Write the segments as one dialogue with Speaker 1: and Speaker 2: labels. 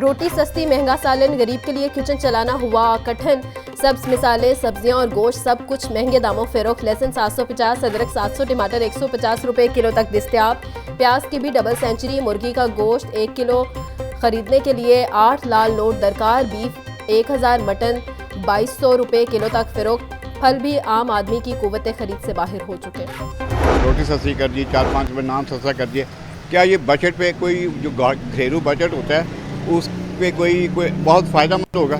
Speaker 1: रोटी सस्ती, महंगा सालन, गरीब के लिए किचन चलाना हुआ कठिन। सब्ज मिसालें, सब्जियां और गोश्त सब कुछ महंगे दामों फरोख्त। लहसुन 750, अदरक 700, टमाटर 150 रुपए किलो तक दस्तयाब। प्याज की भी डबल सेंचुरी। मुर्गी का गोश्त 1 किलो खरीदने के लिए 8 लाल नोट दरकार। बीफ 1000, मटन 2200 रुपए किलो तक फरोख्त। फल भी आम आदमी की कुव्वत खरीद से बाहर हो चुके हैं।
Speaker 2: रोटी सस्ती कर दी, 4-5 रुपये नान सस्ता कर दिए। क्या ये बजट पे कोई जो घरेलू बजट होता है उस पे कोई बहुत फ़ायदेमंद होगा?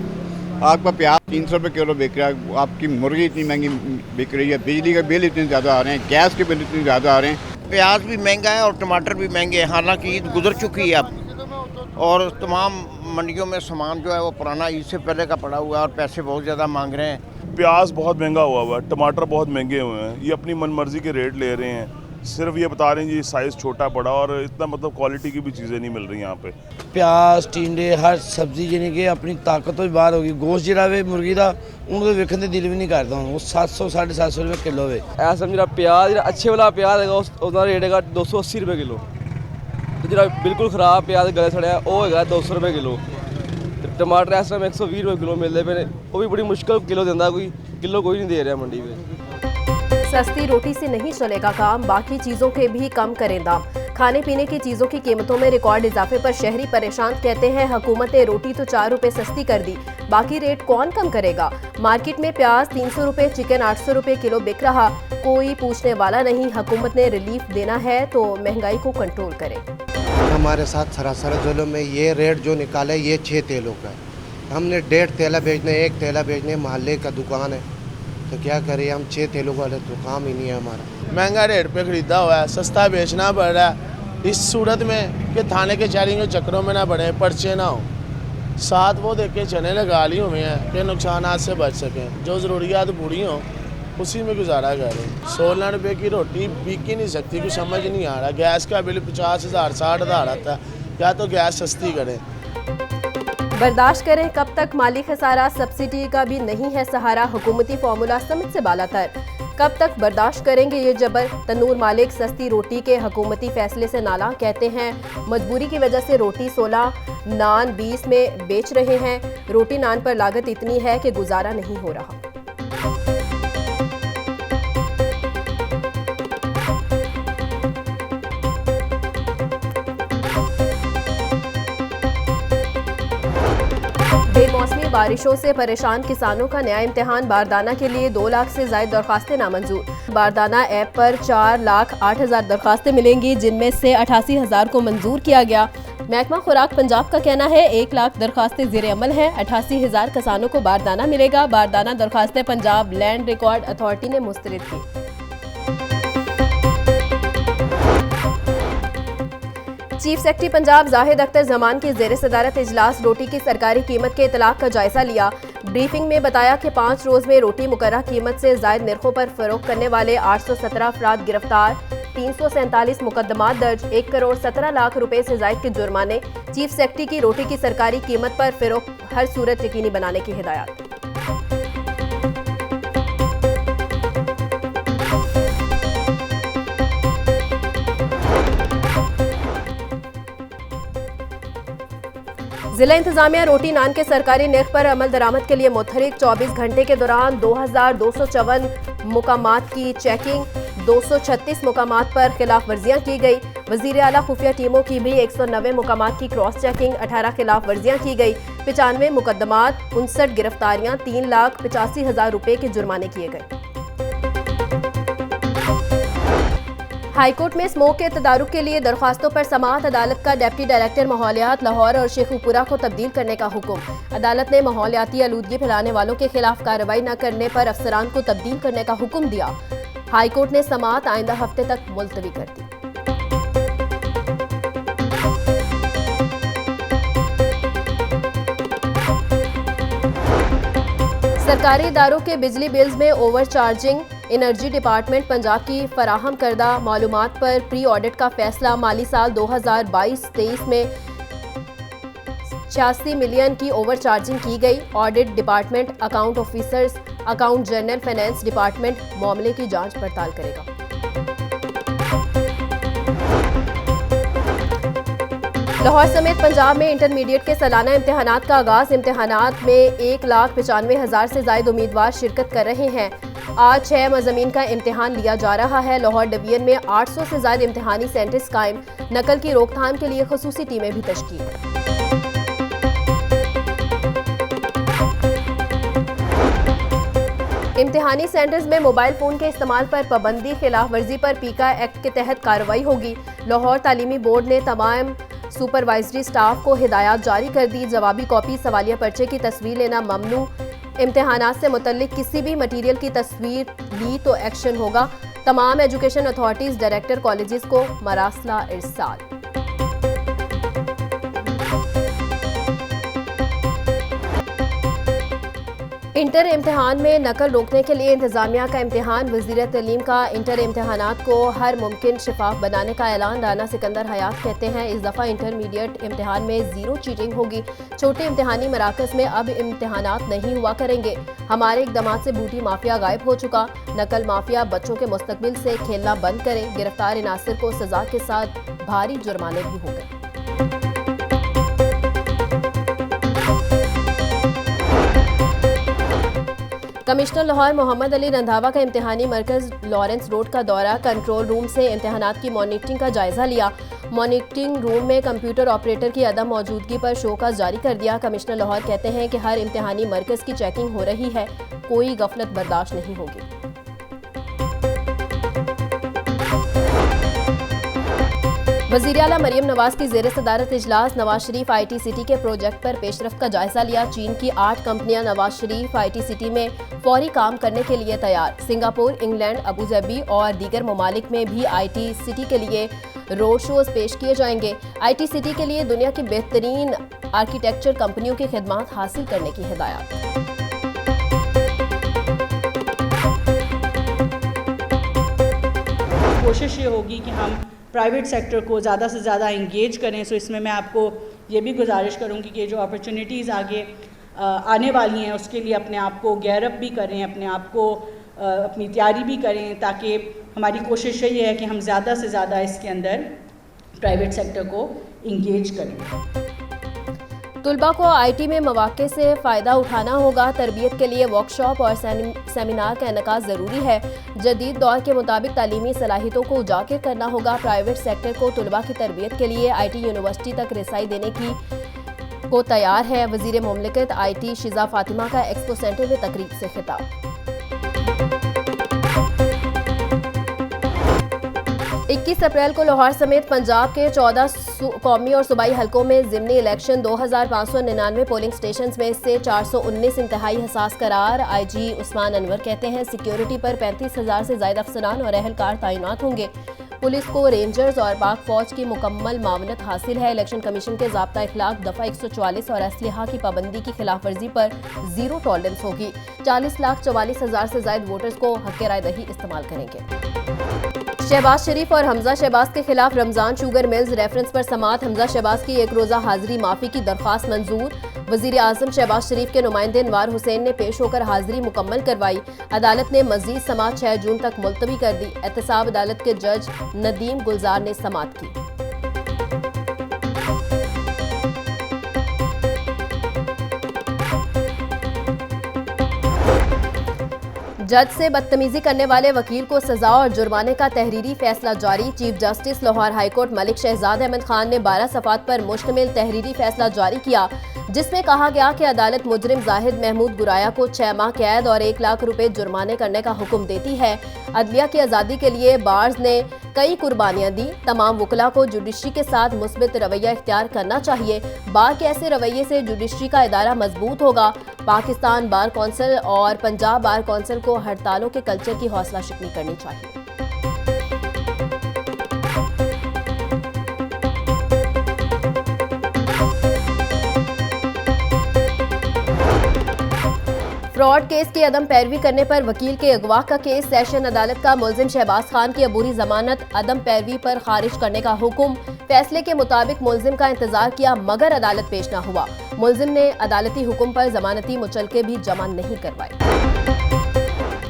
Speaker 2: आपका प्याज 300 रुपये किलो बिक रहा है, आपकी मुर्गी इतनी महंगी बिक रही है, बिजली के बिल इतने ज़्यादा आ रहे हैं, गैस के बिल इतने ज़्यादा आ रहे हैं।
Speaker 3: प्याज भी महंगा है और टमाटर भी महंगे हैं। हालांकि ईद गुजर चुकी है अब और तमाम मंडियों में सामान जो है वो पुराना ईद से पहले का पड़ा हुआ है और पैसे बहुत ज़्यादा मांग रहे हैं।
Speaker 4: प्याज बहुत महंगा हुआ है, टमाटर बहुत महंगे हुए हैं। ये अपनी मनमर्जी के रेट ले रहे हैं, सिर्फ ये बता रहे हैं जी साइज़ छोटा बड़ा, और इतना मतलब क्वालिटी की भी चीज़ें नहीं मिल रही यहाँ पे।
Speaker 5: प्याज टिंडे हर सब्जी यानी कि अपनी ताकत तो बाहर होगी। गोश्त जिहड़ा वे मुर्गी दा उन्होंने वेखण दे दिल भी नहीं करता, वो 700 750 रुपये किलो वे।
Speaker 6: ऐसा समझ प्याज जो अच्छे वाला प्याज है उसका रेट है 280 रुपये किलो, तो जो बिल्कुल खराब प्याज गले सड़िया वो है 200 रुपये किलो। टमाटर इस टाइम 120 रुपये किलो मिलते पे, वो भी बड़ी मुश्किल किलो देता, कोई किलो कोई नहीं दे रहा मंडी में।
Speaker 1: सस्ती रोटी से नहीं चलेगा काम, बाकी चीजों के भी कम करें दाम। खाने पीने की चीजों की कीमतों में रिकॉर्ड इजाफे पर शहरी परेशान। कहते हैं हुकूमत ने रोटी तो 4 रुपए सस्ती कर दी, बाकी रेट कौन कम करेगा। मार्केट में प्याज 300 रुपए, चिकन 800 रुपए किलो बिक रहा, कोई पूछने वाला नहीं। हुकूमत ने रिलीफ देना है तो महंगाई को कंट्रोल करे।
Speaker 7: हमारे साथ सरासर जुल्म में ये रेट जो निकाले ये 6 तेलों का है। हमने 1.5 तेला बेचने, 1 तेला बेचने, मोहल्ले का दुकान है तो क्या करें हम, 6 तेलों वाले तो काम ही नहीं है हमारा।
Speaker 8: महंगा रेट पे खरीदा हुआ है, सस्ता बेचना पड़ रहा है। इस सूरत में कि थाने के चैरिंग के चक्करों में ना पड़े, पर्चे ना हो, साथ वो देख के चने लगा ली हुए हैं कि नुकसानात से बच सकें। जो ज़रूरियात पूरी हों उसी में गुजारा करें। 16 रुपये की रोटी बिक ही नहीं सकती, कुछ समझ नहीं आ रहा। गैस का बिल 50,000 60,000 आता है, या तो गैस सस्ती करें।
Speaker 1: बर्दाश्त करें कब तक माली खसारा, सब्सिडी का भी नहीं है सहारा। हुकूमती फार्मूला समझ से बालातर, कब तक बर्दाश्त करेंगे ये जबर। तंदूर मालिक सस्ती रोटी के हुकूमती फैसले से नाला, कहते हैं मजबूरी की वजह से रोटी 16, नान 20 में बेच रहे हैं। रोटी नान पर लागत इतनी है कि गुजारा नहीं हो रहा। बेमौसमी बारिशों से परेशान किसानों का नया इम्तिहान। बारदाना के लिए 2 लाख से ज्यादा दरखास्तें नामंजूर। बारदाना ऐप पर 4,08,000 दरखास्तें मिलेंगी, जिनमें से 88,000 को मंजूर किया गया। महकमा खुराक पंजाब का कहना है 1 लाख दरखास्तें ज़ेर अमल हैं। 88,000 किसानों को बारदाना मिलेगा। बारदाना दरखास्तें पंजाब लैंड रिकॉर्ड अथॉरिटी ने मुस्तरद की। चीफ सेक्रेटरी पंजाब जाहिद अख्तर जमान की ज़ेर सदारत इजलास रोटी की सरकारी कीमत के इतलाक का जायजा लिया। ब्रीफिंग में बताया कि 5 रोज में रोटी मुकर्रर कीमत से जायद निर्खों पर फरोख्त करने वाले 817 अफराद गिरफ्तार, 347 मुकदमात दर्ज, 1 करोड़ 17 लाख रुपए से जायद के जुर्माने। चीफ सेक्रेटरी की रोटी की सरकारी कीमत पर फरोख्त हर सूरत यकीनी बनाने की हिदायत। जिला इंतजामिया रोटी नान के सरकारी निर्ख पर अमल दरामद के लिए मुतहरिक। 24 घंटे के दौरान 2254 मुकामात की चेकिंग, 236 मुकामात पर खिलाफ वर्जियां की गई। वजीर आला खुफिया टीमों की भी 190 मुकामात की क्रॉस चेकिंग, 18 खिलाफ वर्जियां की गई। 95 मुकदमात, 59 गिरफ्तारियां, 3,85,000 रुपए के जुर्माने किए गए। हाईकोर्ट में स्मोक के तदारुक के लिए दरख्वास्तों पर समाअत। अदालत का डिप्टी डायरेक्टर माहौलियात लाहौर और शेखुपुरा को तब्दील करने का हुक्म। अदालत ने माहौलियाती आलूदगी फैलाने वालों के खिलाफ कार्रवाई न करने पर अफसरान को तब्दील करने का हुक्म दिया। हाईकोर्ट ने समाअत आइंदा हफ्ते तक मुलतवी कर दी। सरकारी इदारों के बिजली बिल्स में over charging. Energy department Punjab की फराहम करदा मालूमात पर प्री ऑडिट का फैसला। माली साल 2022-23 में 86 मिलियन की ओवर चार्जिंग की गई। Audit department, account officers, account general finance department मामले की जांच पड़ताल करेगा। लाहौर समेत पंजाब में इंटरमीडिएट के सालाना इम्तिहानात का आगाज। इम्तिहानात में 1,95,000 से ज्यादा उम्मीदवार शिरकत कर रहे हैं। आज 6 मज़ामीन का इम्तिहान लिया जा रहा है। लाहौर डिवीजन में 800 से ज्यादा इम्तिहानी सेंटर्स कायम। नकल की रोकथाम के लिए खुसूसी टीमें भी तश्कील। इम्तिहानी सेंटर्स में मोबाइल फ़ोन के इस्तेमाल पर पाबंदी, खिलाफ वर्जी पर पीका एक्ट के तहत कार्रवाई होगी। लाहौर तालीमी बोर्ड ने तमाम सुपरवाइजरी स्टाफ को हिदायत जारी कर दी। जवाबी कॉपी, सवालिया पर्चे की तस्वीर लेना ममनू। इम्तिहानात से मुतल्लिक किसी भी मटीरियल की तस्वीर ली तो एक्शन होगा। तमाम एजुकेशन अथॉरिटीज़, डायरेक्टर कॉलेजेस को मरासला इरसाल। इंटर इम्तिहान में नकल रोकने के लिए इंतजामिया का इम्तिहान। वज़ीर तालीम का इंटर इम्तिहानात को हर मुमकिन शफाफ बनाने का ऐलान। राना सिकंदर हयात कहते हैं इस दफ़ा इंटरमीडिएट इम्तिहान में ज़ीरो चीटिंग होगी। छोटे इम्तिहानी मराकज़ में अब इम्तिहानात नहीं हुआ करेंगे। हमारे इक़दामात से बूटी माफिया गायब हो चुका। नकल माफिया बच्चों के मुस्तकबिल से खेलना बंद करे। गिरफ्तार इनासिर को सज़ा के साथ भारी जुर्माने भी हो गए। कमिश्नर लाहौर मोहम्मद अली रंधावा का इम्तिहानी मरकज़ लॉरेंस रोड का दौरा। कंट्रोल रूम से इम्तिहानात की मॉनिटरिंग का जायजा लिया। मॉनिटरिंग रूम में कंप्यूटर ऑपरेटर की अदम मौजूदगी पर शोकास जारी कर दिया। कमिश्नर लाहौर कहते हैं कि हर इम्तिहानी मरकज़ की चेकिंग हो रही है, कोई गफलत बर्दाश्त नहीं होगी। वज़ीर आला मरियम नवाज की ज़ेर सदारत इजलास। नवाज शरीफ IT सिटी के प्रोजेक्ट पर पेशरफ्त का जायजा लिया। चीन की 8 कंपनियां नवाज शरीफ IT सिटी में फौरी काम करने के लिए तैयार। सिंगापुर, इंग्लैंड, अबूधाबी और दीगर ममालिक में भी IT सिटी के लिए रोड शोज पेश किए जाएंगे। IT सिटी के लिए दुनिया की बेहतरीन आर्किटेक्चर कंपनियों की खिदमात हासिल करने की हिदायत।
Speaker 9: कोशिश ये होगी कि हम प्राइवेट सेक्टर को ज़्यादा से ज़्यादा इंगेज करें। सो इसमें मैं आपको ये भी गुजारिश करूँगी कि जो अपॉर्चुनिटीज़ आगे आने वाली हैं उसके लिए अपने आप को गैरअप भी करें, अपने आप को अपनी तैयारी भी करें, ताकि हमारी कोशिश यही है कि हम ज़्यादा से ज़्यादा इसके अंदर प्राइवेट सेक्टर को इंगेज करें।
Speaker 1: तुलबा को IT में मौक़े से फ़ायदा उठाना होगा। तरबियत के लिए वर्कशॉप और सेमिनार का इनेकाद ज़रूरी है। जदीद दौर के मुताबिक तालीमी सलाहियतों को उजागर करना होगा। प्राइवेट सेक्टर को तुलबा की तरबियत के लिए IT यूनिवर्सिटी तक रसाई देने को तैयार है। वज़ीर मुमलिकत IT शिज़ा फातिमा का एक्सपो सेंटर में तकरीब से खिताब। 21 अप्रैल को लाहौर समेत पंजाब के 14 कौमी और सूबाई हलकों में ज़िमनी इलेक्शन। 2599 पोलिंग स्टेशन में से 419 इंतहाई हसास करार। IG उस्मान अनवर कहते हैं सिक्योरिटी पर 35,000 से ज़ायद अफसरान और अहलकार तैनात होंगे। पुलिस को रेंजर्स और पाक फौज की मुकम्मल मावनत हासिल है। इलेक्शन कमीशन के ज़ाब्ता इखलाक दफ़ा 144 और असलहा की पाबंदी की खिलाफ वर्जी पर ज़ीरो टॉलरेंस होगी। 40,44,000 से ज़ायद वोटर्स को हक़ राय दही इस्तेमाल करेंगे। शहबाज शरीफ और हमजा शहबाज के खिलाफ रमज़ान शुगर मिल्स रेफरेंस पर समात। हमजा शहबाज की 1 रोज़ा हाजिरी माफ़ी की दरख्वास्त मंजूर। वज़ीर आज़म शहबाज शरीफ के नुमाइंदे अनवार हुसैन ने पेश होकर हाजिरी मुकम्मल करवाई। अदालत ने मज़ीद समात 6 जून तक मुलतवी कर दी। एहतसाब अदालत के जज नदीम गुलजार ने समात की। जज से बदतमीजी करने वाले वकील को सजा और जुर्माने का तहरीरी फैसला जारी। Chief justice Lahore high court Malik Shahzad Ahmad Khan ने 12 सफ़ात पर मुश्तमिल तहरीरी फैसला जारी किया, जिसमें कहा गया कि अदालत मुजरिम जाहिद महमूद गुराया को 6 माह कैद और 1 लाख रुपए जुर्माने करने का हुक्म देती है। अदलिया की आज़ादी के लिए बार्स ने कई कुर्बानियां दी। तमाम वकला को जुडिशरी के साथ मुस्बित रवैया इख्तियार करना चाहिए। बार के ऐसे रवैये से जुडिशरी का इदारा मजबूत होगा। पाकिस्तान बार कौंसिल और पंजाब बार कौंसिल को हड़तालों के कल्चर की हौसला शिकनी करनी चाहिए। फ्रॉड केस की अदम पैरवी करने पर वकील के अगवा का केस। सेशन अदालत का मुलजिम शहबाज खान की अबूरी जमानत अदम पैरवी पर खारिज करने का हुक्म। फैसले के मुताबिक मुलजिम का इंतजार किया मगर अदालत पेश न हुआ। मुलजिम ने अदालती हुक्म पर जमानती मुचलके भी जमा नहीं करवाए।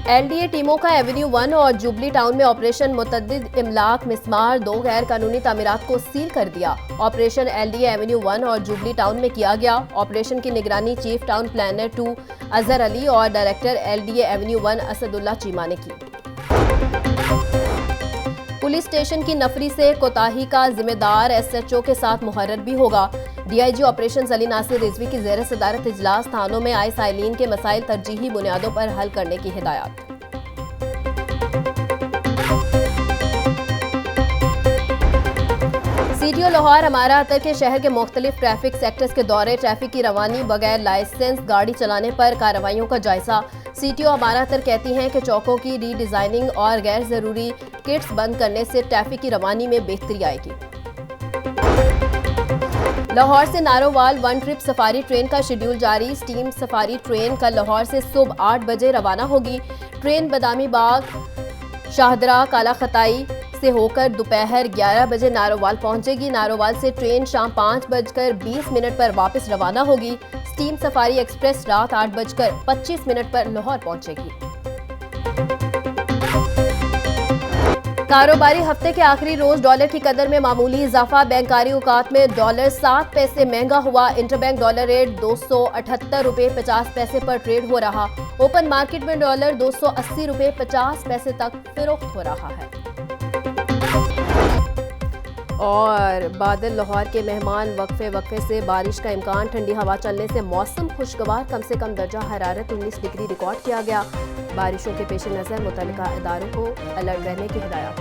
Speaker 1: एलडीए टीमों का एवेन्यू 1 और जुबली टाउन में ऑपरेशन मुतद्दिद इमलाक मिसमार 2 गैर कानूनी तामीरात को सील कर दिया। ऑपरेशन एलडीए एवेन्यू 1 और जुबली टाउन में किया गया। ऑपरेशन की निगरानी chief town planner 2 Azhar Ali और director LDA avenue 1 Asadullah Cheema ने की। पुलिस स्टेशन की नफरी से कोताही का जिम्मेदार एसएचओ के साथ मुहर्रर भी होगा। डीआईजी ऑपरेशन अली नासिर रिजवी की ज़ेर सदारत इजलास थानों में आए साइलिन के मसाइल तरजीही बुनियादों पर हल करने की हिदायत। सीटीओ लाहौर हमारा अतर के शहर के मुख्तलिफ ट्रैफिक सेक्टर्स के दौरे, ट्रैफिक की रवानी, बगैर लाइसेंस गाड़ी चलाने पर कार्रवाइयों का जायजा। सीटीओ हमारा अतर कहती हैं कि चौकों की रीडिजाइनिंग और गैर जरूरी किट्स बंद करने से ट्रैफिक की रवानी में बेहतरी आएगी। लाहौर से Narowal one trip safari train का शेड्यूल जारी। स्टीम सफारी ट्रेन कल लाहौर से सुबह 8 बजे रवाना होगी। ट्रेन बदामी बाग, शाहदरा, काला खताई से होकर दोपहर 11 बजे नारोवाल पहुंचेगी। नारोवाल से ट्रेन शाम 5:20 पर वापस रवाना होगी। स्टीम सफारी एक्सप्रेस रात 8:25 पर लाहौर पहुंचेगी। कारोबारी हफ्ते के आखिरी रोज डॉलर की कदर में मामूली इजाफा। बैंकारी औकात में डॉलर 7 पैसे महंगा हुआ। इंटरबैंक डॉलर रेट 278 रुपये 50 पैसे पर ट्रेड हो रहा। ओपन मार्केट में डॉलर 280 रुपये 50 पैसे तक फरोख्त हो रहा है। और बादल लाहौर के मेहमान, वक्फे से बारिश का इम्कान। ठंडी हवा चलने से मौसम खुशगवार। कम से कम दर्जा हरारत 19 डिग्री रिकॉर्ड किया गया। बारिशों के पेश नज़र मुतल्लिका इदारों को अलर्ट रहने की हिदायत।